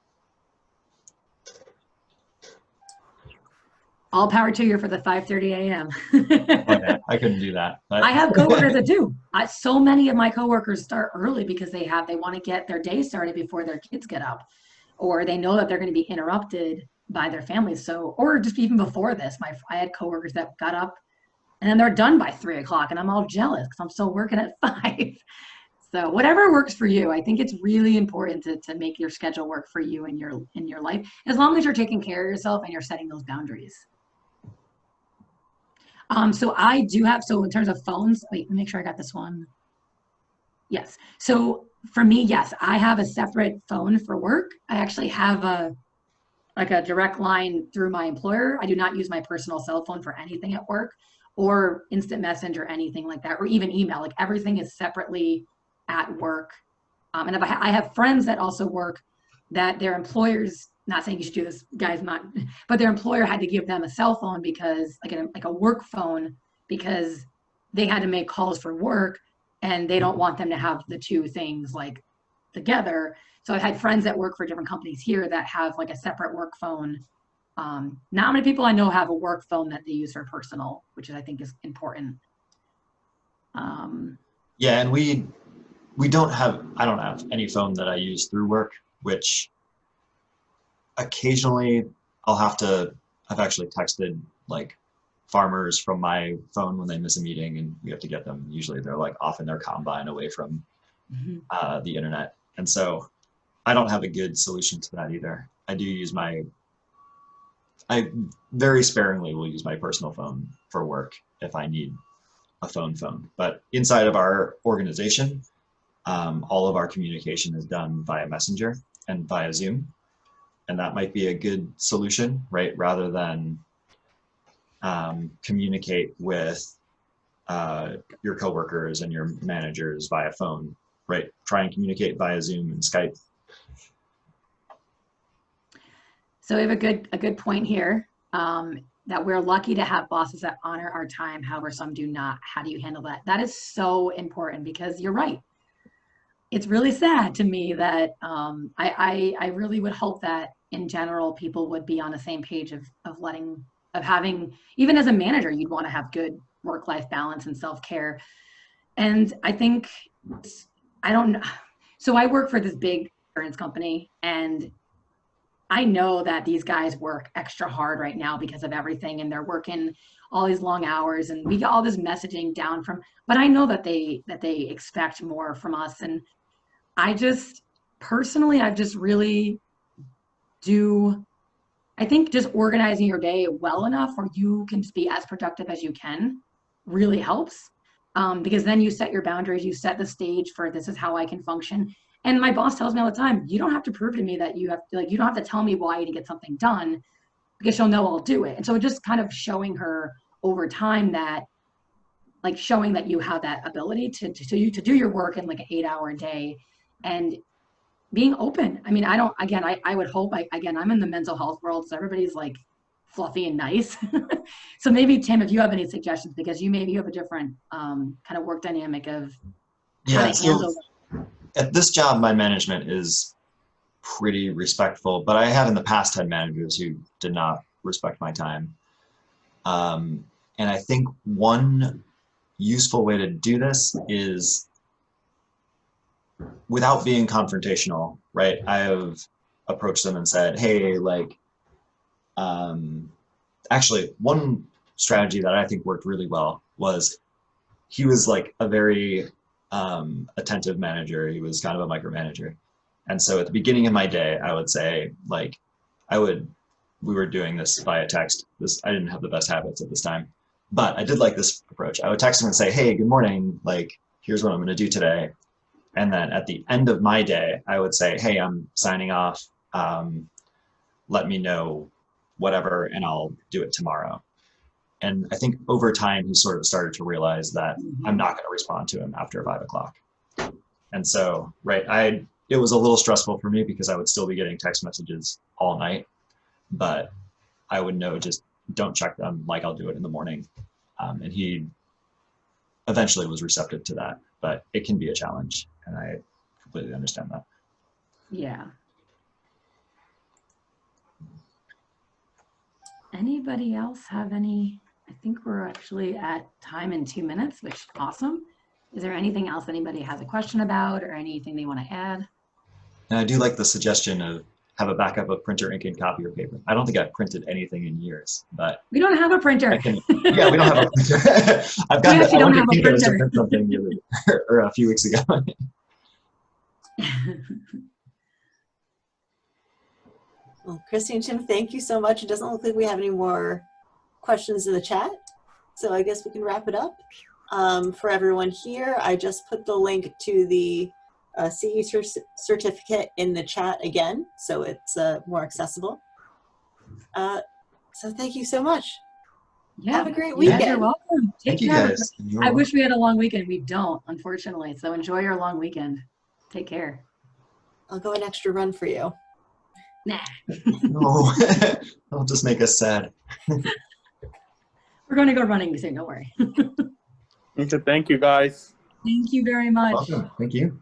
All power to you for the 5:30 a.m. Okay, I couldn't do that. But I have coworkers that do. So many of my coworkers start early because they want to get their day started before their kids get up, or they know that they're going to be interrupted by their families. So, or just even before this, I had coworkers that got up and then they're done by 3 o'clock, and I'm all jealous because I'm still working at 5. So whatever works for you. I think it's really important to make your schedule work for you in your life, as long as you're taking care of yourself and you're setting those boundaries. So I do have, so in terms of phones, wait, let me make sure I got this one. Yes. So for me, yes, I have a separate phone for work. I actually have a direct line through my employer. I do not use my personal cell phone for anything at work, or instant message or anything like that, or even email. Like everything is separately at work. And if I have friends that also work that their employers, not saying you should do this, guys, but their employer had to give them a cell phone because like a work phone, because they had to make calls for work and they don't want them to have the two things like together. So I've had friends that work for different companies here that have like a separate work phone. Not many people I know have a work phone that they use for personal, which I think is important. Yeah, and I don't have any phone that I use through work, which occasionally I've actually texted like farmers from my phone when they miss a meeting and we have to get them. Usually they're like off in their combine away from the internet. And so I don't have a good solution to that either. I very sparingly will use my personal phone for work if I need a phone. But inside of our organization, all of our communication is done via Messenger and via Zoom. And that might be a good solution, right? Rather than communicate with your coworkers and your managers via phone, right? Try and communicate via Zoom and Skype. So we have a good point here, that we're lucky to have bosses that honor our time. However, some do not. How do you handle that? That is so important, because you're right. It's really sad to me that I really would hope that in general people would be on the same page of having, even as a manager, you'd want to have good work-life balance and self-care. And I think, I don't know. So I work for this big insurance company, and I know that these guys work extra hard right now because of everything, and they're working all these long hours, and we get all this messaging down from, but I know that they expect more from us. And I just personally, I just really do, I think just organizing your day well enough where you can be as productive as you can really helps. Because then you set your boundaries, you set the stage for this is how I can function. And my boss tells me all the time, you don't have to prove to me that you have to, like, you don't have to tell me why to get something done, because she'll know I'll do it. And so just kind of showing her over time that, like, showing that you have that ability to do your work in like an 8-hour day, and being open. I mean, I don't, again, I would hope, again, I'm in the mental health world, so everybody's like fluffy and nice. So maybe Tim, if you have any suggestions, because you have a different kind of work dynamic of how to handle. At this job, my management is pretty respectful, but I have in the past had managers who did not respect my time. And I think one useful way to do this is without being confrontational, right? I have approached them and said, hey, like, actually, one strategy that I think worked really well was he was like a very attentive manager. He was kind of a micromanager. And so at the beginning of my day, I would say, like, we were doing this via text. I didn't have the best habits at this time, but I did like this approach. I would text him and say, hey, good morning. Like, here's what I'm going to do today. And then at the end of my day, I would say, hey, I'm signing off. Let me know whatever, and I'll do it tomorrow. And I think over time, he sort of started to realize that I'm not going to respond to him after 5 o'clock. And so, right, it was a little stressful for me because I would still be getting text messages all night, but I would know, just don't check them, like I'll do it in the morning. And he eventually was receptive to that, but it can be a challenge, and I completely understand that. Yeah. Anybody else have any? I think we're actually at time in 2 minutes, which is awesome. Is there anything else anybody has a question about, or anything they want to add? And I do like the suggestion of have a backup of printer, ink, and copier paper. I don't think I've printed anything in years, but we don't have a printer. Yeah, we don't have a printer. I went to Kinko's to print something the other, or a few weeks ago. Well, Christy and Tim, thank you so much. It doesn't look like we have any more questions in the chat, so I guess we can wrap it up. For everyone here, I just put the link to the CE certificate in the chat again, so it's more accessible. So thank you so much. Yeah. Have a great weekend. You're welcome. Thank you guys. I wish we had a long weekend. We don't, unfortunately. So enjoy your long weekend. Take care. I'll go an extra run for you. Nah. No, it'll just make us sad. We're going to go running soon. Don't worry. Okay, thank you, guys. Thank you very much. Welcome. Thank you.